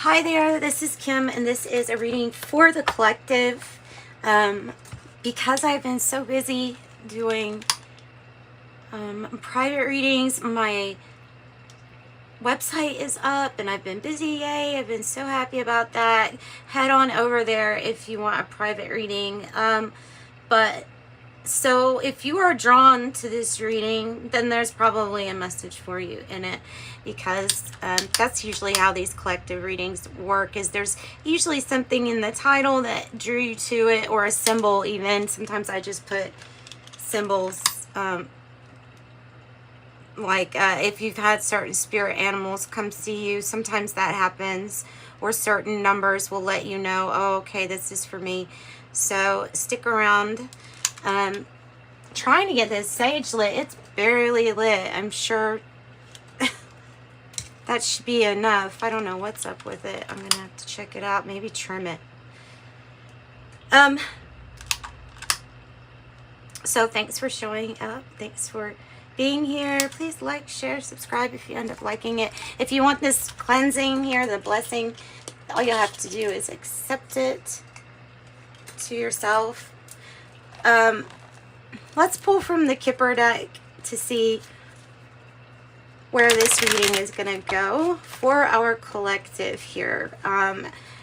Hi there, this is Kim, and this is a reading for the collective. Because I've been so busy doing private readings, my website is up and I've been busy. Yay, I've been so happy about that. Head on over there if you want a private reading. So if you are drawn to this reading, then there's probably a message for you in it, because that's usually how these collective readings work, is there's usually something in the title that drew you to it, or a symbol even. Sometimes I just put symbols, if you've had certain spirit animals come see you, sometimes that happens, or certain numbers will let you know, oh, okay, this is for me. So stick around. Trying to get this sage lit. It's barely lit. I'm sure that should be enough. I don't know what's up with it. I'm gonna have to check it out, maybe trim it. So thanks for showing up, thanks for being here. Please like, share, subscribe if you end up liking it. If you want this cleansing here, the blessing, all you have to do is accept it to yourself. Let's pull from the Kipper deck to see where this reading is going to go for our collective here.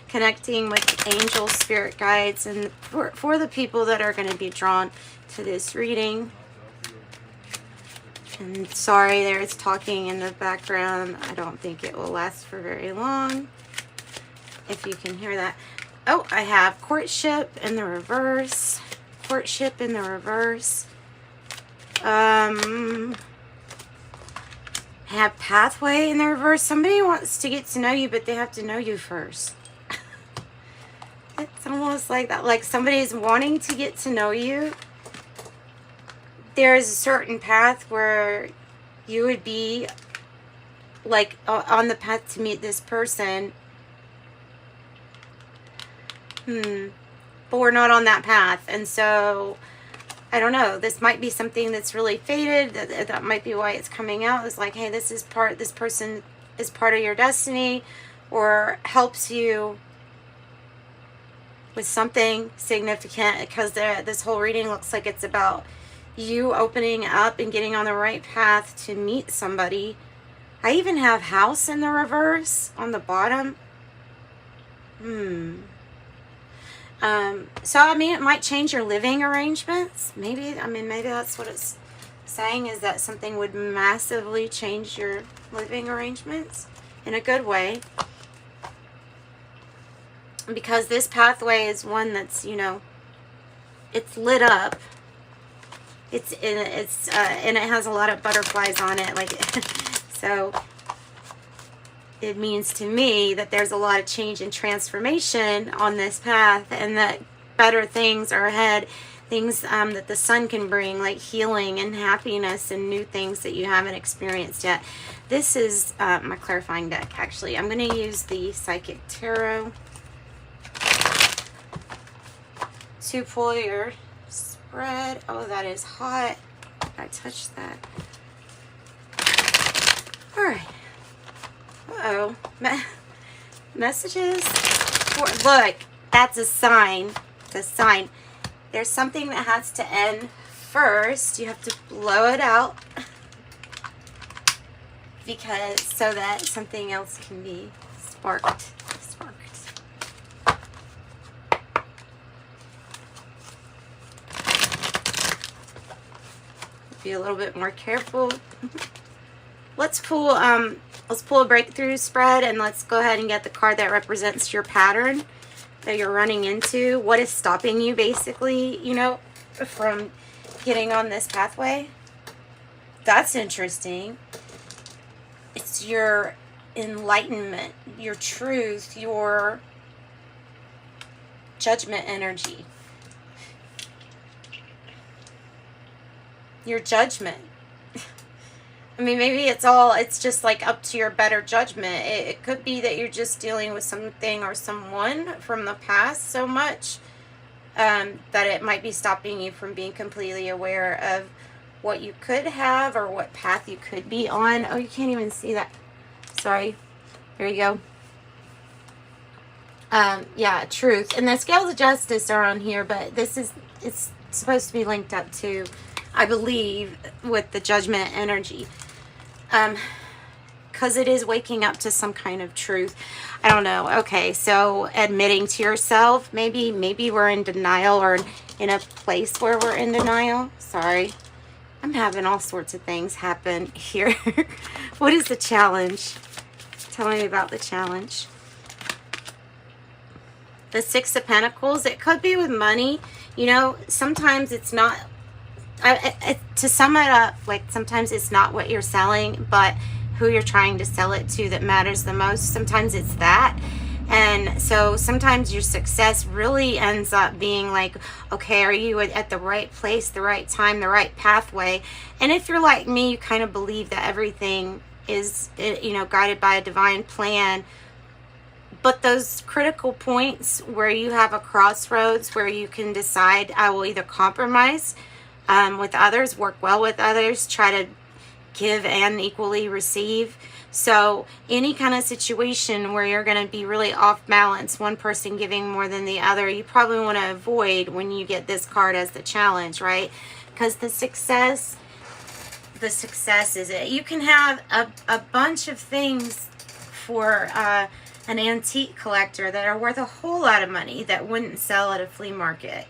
Connecting with angel spirit guides, and for the people that are going to be drawn to this reading. And sorry, there's talking in the background. I don't think it will last for very long, if you can hear that. Oh, I have courtship in the reverse. Courtship in the reverse. I have pathway in the reverse. Somebody wants to get to know you, but they have to know you first. It's almost like that. Like somebody's wanting to get to know you. There's a certain path where you would be like on the path to meet this person. But we're not on that path, and so I don't know, this might be something that's really faded. That might be why it's coming out. It's like, hey, this person is part of your destiny, or helps you with something significant, because this whole reading looks like it's about you opening up and getting on the right path to meet somebody. I even have house in the reverse on the bottom. So, I mean, it might change your living arrangements. Maybe that's what it's saying, is that something would massively change your living arrangements in a good way. Because this pathway is one that's, it's lit up. And it has a lot of butterflies on it. So it means to me that there's a lot of change and transformation on this path, and that better things are ahead. Things that the sun can bring, like healing and happiness and new things that you haven't experienced yet. This is my clarifying deck, actually. I'm going to use the Psychic Tarot to pull your spread. Oh, that is hot. I touched that. All right. Uh-oh. Messages? Look, that's a sign. It's a sign. There's something that has to end first. You have to blow it out, so that something else can be sparked. Be a little bit more careful. Let's pull a breakthrough spread, and let's go ahead and get the card that represents your pattern that you're running into. What is stopping you, basically, from getting on this pathway? That's interesting. It's your enlightenment, your truth, your judgment energy. Your judgment. I mean, maybe it's just like up to your better judgment. It could be that you're just dealing with something or someone from the past so much that it might be stopping you from being completely aware of what you could have, or what path you could be on. Oh, you can't even see that. Sorry. There you go. Yeah, truth. And the scales of justice are on here, but it's supposed to be linked up to, I believe, with the judgment energy. Because it is waking up to some kind of truth. I don't know. Okay, so admitting to yourself, maybe we're in denial, or in a place where we're in denial. Sorry. I'm having all sorts of things happen here. What is the challenge? Tell me about the challenge. The Six of Pentacles. It could be with money. You know, sometimes it's not. To sum it up, like, sometimes it's not what you're selling, but who you're trying to sell it to that matters the most. Sometimes it's that. And so sometimes your success really ends up being like, okay, are you at the right place, the right time, the right pathway? And if you're like me, you kind of believe that everything is, you know, guided by a divine plan. But those critical points where you have a crossroads where you can decide, I will either compromise with others, work well with others, try to give and equally receive. So any kind of situation where you're going to be really off balance, one person giving more than the other, you probably want to avoid when you get this card as the challenge, right? Because the success is it. You can have a bunch of things for an antique collector that are worth a whole lot of money that wouldn't sell at a flea market.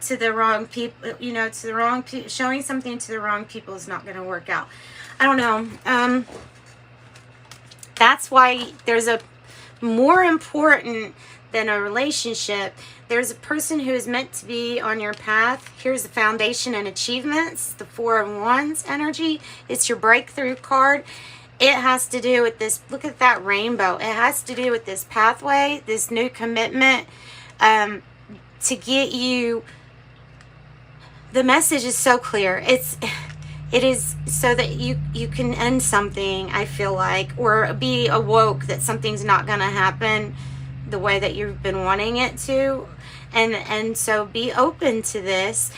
To the wrong people, you know, to the wrong people, showing something to the wrong people is not going to work out. I don't know. That's why there's a more important than a relationship. There's a person who is meant to be on your path. Here's the foundation and achievements, the Four of Wands energy. It's your breakthrough card. It has to do with this. Look at that rainbow. It has to do with this pathway, this new commitment, to get you. The message is so clear. It is so that you can end something, I feel like, or be awoke that something's not going to happen the way that you've been wanting it to. And so be open to this,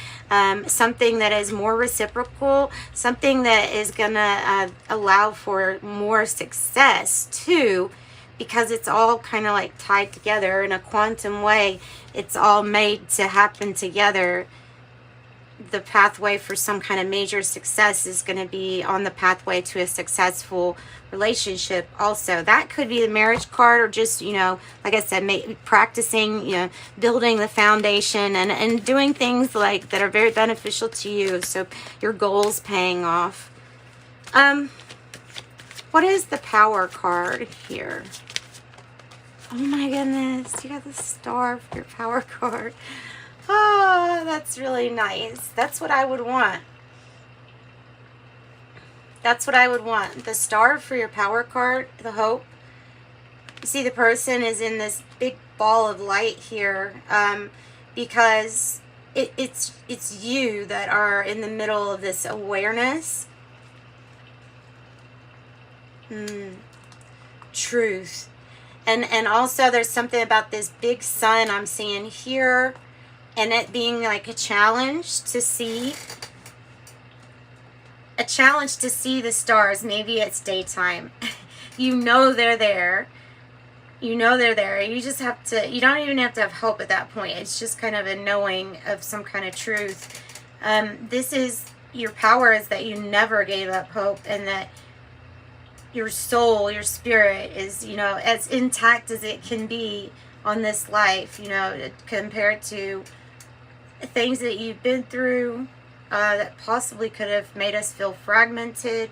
something that is more reciprocal, something that is going to allow for more success too, because it's all kind of like tied together in a quantum way. It's all made to happen together. The pathway for some kind of major success is going to be on the pathway to a successful relationship also. That could be the marriage card, or just, you know, like I said, practicing, you know, building the foundation and doing things like that are very beneficial to you, so your goals paying off. What is the Power card here? Oh my goodness, you got the Star for your Power card. Oh, that's really nice. That's what I would want. That's what I would want. The Star for your Power card, the Hope. You see the person is in this big ball of light here, because it's you that are in the middle of this awareness. Truth. And also there's something about this big sun I'm seeing here, and it being like a challenge to see the stars. Maybe it's daytime. You know they're there. You know they're there. You just have to, you don't even have to have hope at that point. It's just kind of a knowing of some kind of truth. This is, your power is that you never gave up hope, and that your soul, your spirit is, you know, as intact as it can be on this life, you know, compared to things that you've been through that possibly could have made us feel fragmented.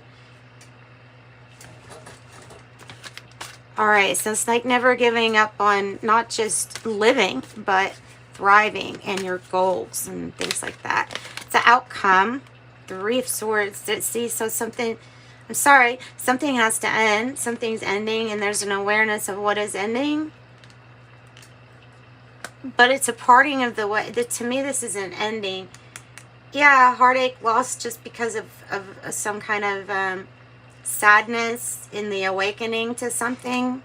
All right, so it's like never giving up on not just living, but thriving and your goals and things like that. It's an outcome. Three of Swords. See, so something, I'm sorry, something has to end. Something's ending, and there's an awareness of what is ending. But it's a parting of the way. To me, this is an ending. Yeah, heartache, loss, just because of some kind of sadness in the awakening to something.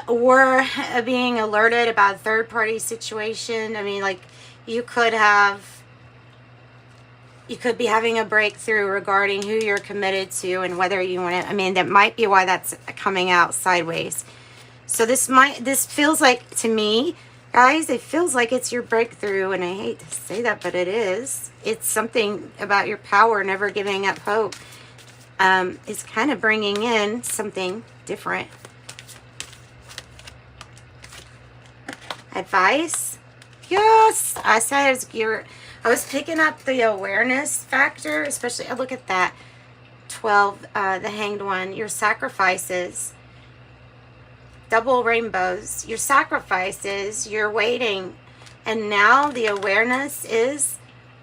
Or being alerted about a third-party situation. I mean, like, you could be having a breakthrough regarding who you're committed to and whether you want to. I mean, that might be why that's coming out sideways. So this feels like, to me, guys, it feels like it's your breakthrough, and I hate to say that, but it is. It's something about your power, never giving up hope. It's kind of bringing in something different. Advice? Yes! I said I was picking up the awareness factor, especially, look at that. 12, the Hanged One. Your sacrifices. Double rainbows. Your sacrifices, you're waiting. And now the awareness is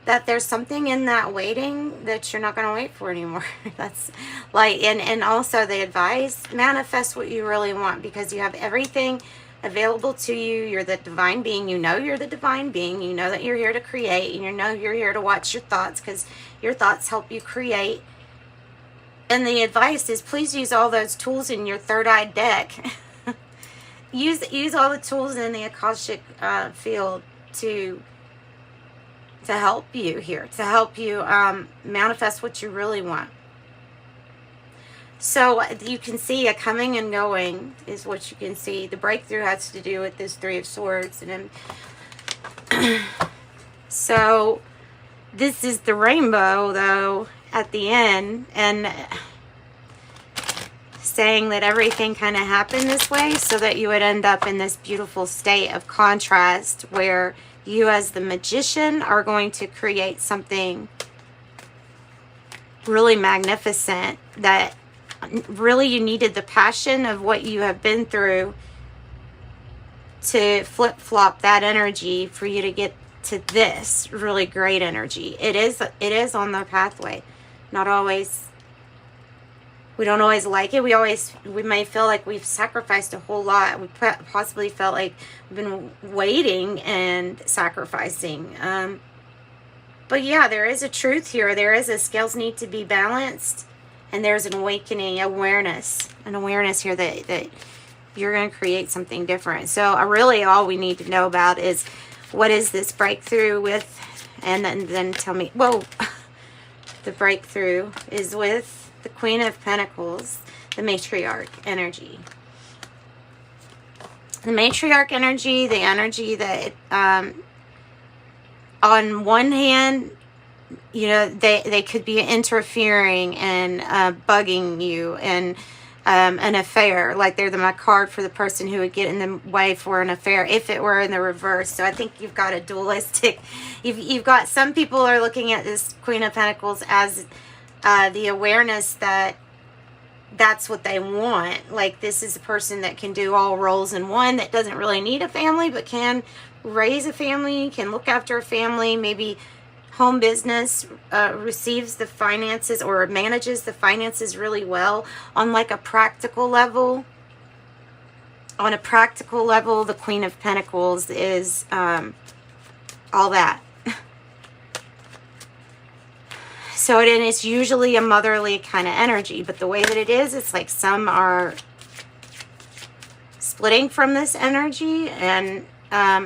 that there's something in that waiting that you're not going to wait for anymore. That's like, and also the advice, manifest what you really want, because you have everything available to you. You're the divine being. You know you're the divine being. You know that you're here to create, and you know you're here to watch your thoughts, because your thoughts help you create. And the advice is, please use all those tools in your third eye deck. use all the tools in the Akashic field to help you here, to help you manifest what you really want. So you can see a coming and going is what you can see. The breakthrough has to do with this Three of Swords. And then so this is the rainbow, though, at the end, and saying that everything kind of happened this way so that you would end up in this beautiful state of contrast where you as the magician are going to create something really magnificent, that really you needed the passion of what you have been through to flip-flop that energy for you to get to this really great energy. It is on the pathway. Not always, we don't always like it. We may feel like we've sacrificed a whole lot. We possibly felt like we've been waiting and sacrificing. But yeah, there is a truth here. There is a scales need to be balanced, and there's an awakening, an awareness here that you're going to create something different. So really all we need to know about is, what is this breakthrough with? And then tell me, whoa, the breakthrough is with the Queen of Pentacles, the matriarch energy. The matriarch energy, the energy that, on one hand, you know, they could be interfering and bugging you, and an affair, like they're my card for the person who would get in the way for an affair if it were in the reverse. So I think you've got a dualistic, you've got some people are looking at this Queen of Pentacles as the awareness that that's what they want. Like, this is a person that can do all roles in one, that doesn't really need a family, but can raise a family, can look after a family, maybe home business, receives the finances or manages the finances really well on like a practical level. On a practical level, the Queen of Pentacles is all that. So it's usually a motherly kind of energy, but the way that it is, it's like some are splitting from this energy, and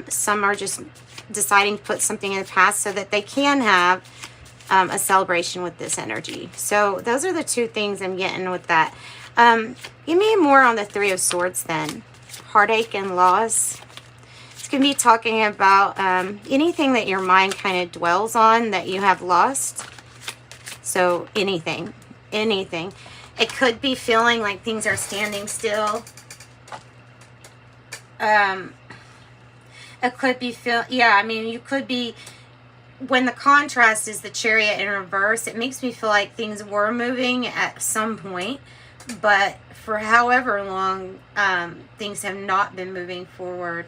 some are just deciding to put something in the past so that they can have a celebration with this energy. So those are the two things I'm getting with that. Give me more on the Three of Swords then. Heartache and loss. It's going to be talking about anything that your mind kind of dwells on that you have lost. So anything. It could be feeling like things are standing still. It could be you could be, when the contrast is the Chariot in reverse, it makes me feel like things were moving at some point, but for however long, things have not been moving forward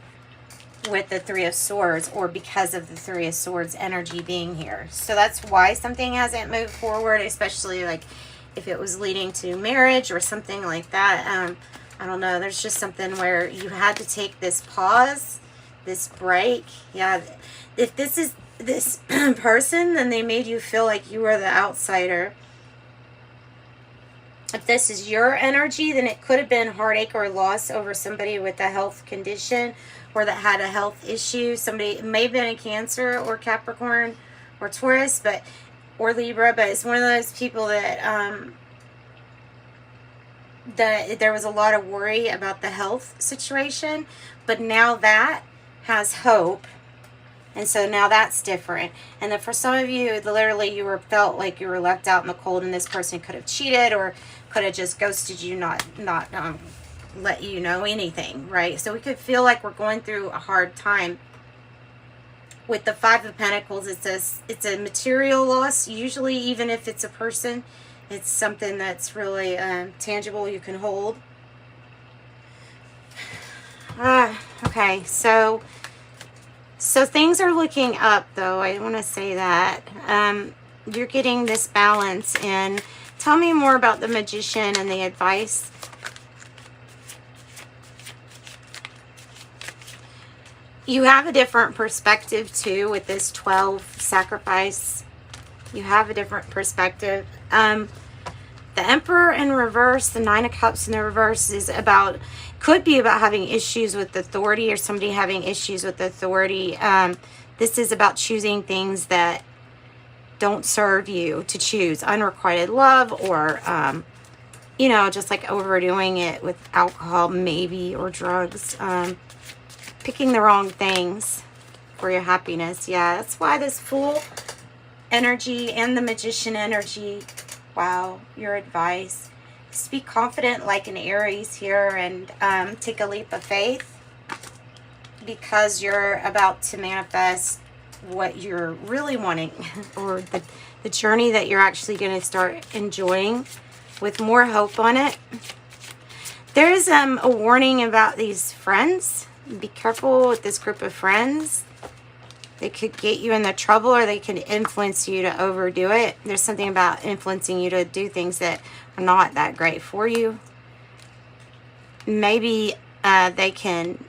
with the Three of Swords, or because of the Three of Swords energy being here. So that's why something hasn't moved forward, especially like if it was leading to marriage or something like that. I don't know, there's just something where you had to take this pause, this break. Yeah, if this is this person, then they made you feel like you were the outsider. If this is your energy, then it could have been heartache or loss over somebody with a health condition, or that had a health issue. Somebody, it may have been a Cancer or Capricorn or Taurus, or Libra, but it's one of those people that there was a lot of worry about the health situation, but now that has hope. And so now that's different. And then for some of you, literally you felt like you were left out in the cold, and this person could have cheated or could have just ghosted you, not let you know anything, right? So we could feel like we're going through a hard time. With the Five of Pentacles, it's a material loss. Usually, even if it's a person, it's something that's really tangible you can hold. Okay, so things are looking up, though. I want to say that. You're getting this balance. And tell me more about the Magician and the advice. You have a different perspective, too, with this 12 sacrifice. You have a different perspective. The Emperor in reverse, the Nine of Cups in the reverse is could be about having issues with authority, or somebody having issues with authority. This is about choosing things that don't serve you to choose. Unrequited love, or, you know, just like overdoing it with alcohol, maybe, or drugs. Picking the wrong things for your happiness. Yeah, that's why this Fool energy and the Magician energy. Wow, your advice. Just be confident like an Aries here, and take a leap of faith, because you're about to manifest what you're really wanting, or the journey that you're actually going to start enjoying with more hope on it. There's a warning about these friends. Be careful with this group of friends. They could get you into trouble, or they can influence you to overdo it. There's something about influencing you to do things that are not that great for you. Maybe they can,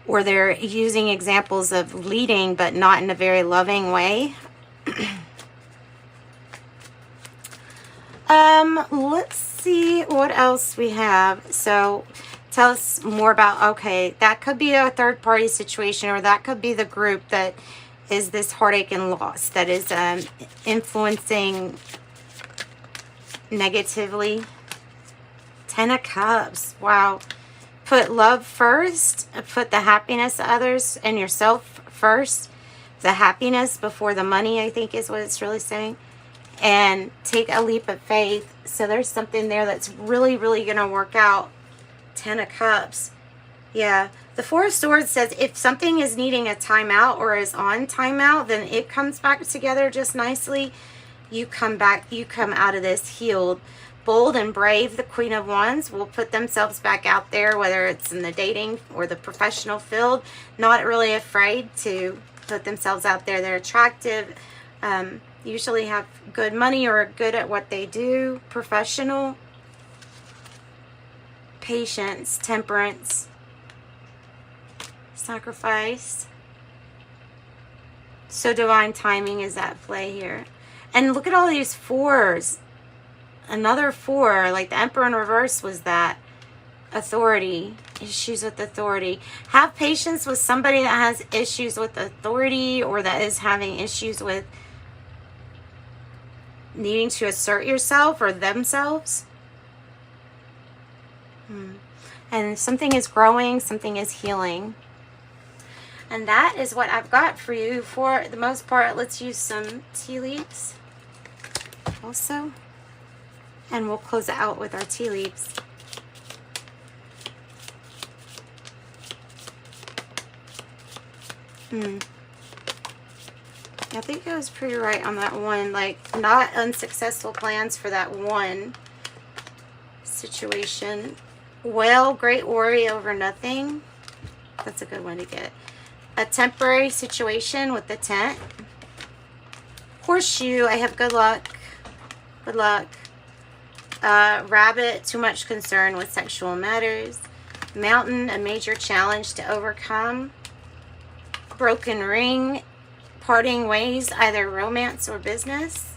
or they're using examples of leading, but not in a very loving way. Let's see what else we have. So tell us more about, okay, that could be a third party situation, or that could be the group that is this heartache and loss that is influencing negatively. Ten of Cups. Wow. Put love first. Put the happiness of others and yourself first. The happiness before the money, I think, is what it's really saying. And take a leap of faith. So there's something there that's really, really going to work out. Ten of Cups. Yeah. The Four of Swords says if something is needing a timeout or is on timeout, then it comes back together just nicely. You come out of this healed. Bold and brave, the Queen of Wands, will put themselves back out there, whether it's in the dating or the professional field. Not really afraid to put themselves out there. They're attractive. Usually have good money or are good at what they do. Professional. Patience, temperance, sacrifice. So divine timing is at play here. And look at all these fours. Another four, like the Emperor in reverse was that. Authority, issues with authority. Have patience with somebody that has issues with authority, or that is having issues with needing to assert yourself or themselves. And something is growing, something is healing. And that is what I've got for you for the most part. Let's use some tea leaves also. And we'll close it out with our tea leaves. I think I was pretty right on that one. Like, not unsuccessful plans for that one situation. Well, great worry over nothing. That's a good one to get. A temporary situation with the tent. Horseshoe, I have good luck. Good luck. Rabbit, too much concern with sexual matters. Mountain, a major challenge to overcome. Broken ring, parting ways, either romance or business.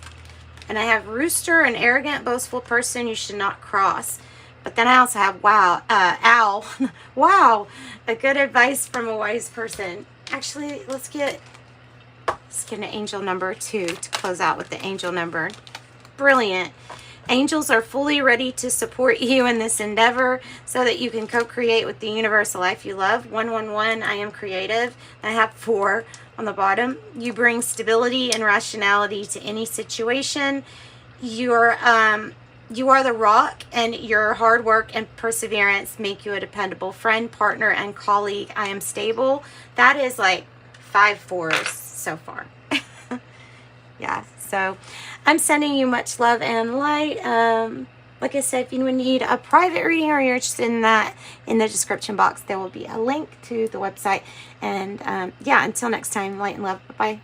And I have Rooster, an arrogant, boastful person you should not cross. But then I also have owl. Wow, a good advice from a wise person. Actually, let's get an angel number 2 to close out with the angel number. Brilliant. Angels are fully ready to support you in this endeavor so that you can co-create with the universal life you love. 111, I am creative. I have 4 on the bottom. You bring stability and rationality to any situation. You are the rock, and your hard work and perseverance make you a dependable friend, partner, and colleague. I am stable. That is like 5 4s so far. Yeah, so I'm sending you much love and light. Like I said, if you need a private reading or you're interested in that, in the description box, there will be a link to the website. And yeah, until next time, light and love. Bye-bye.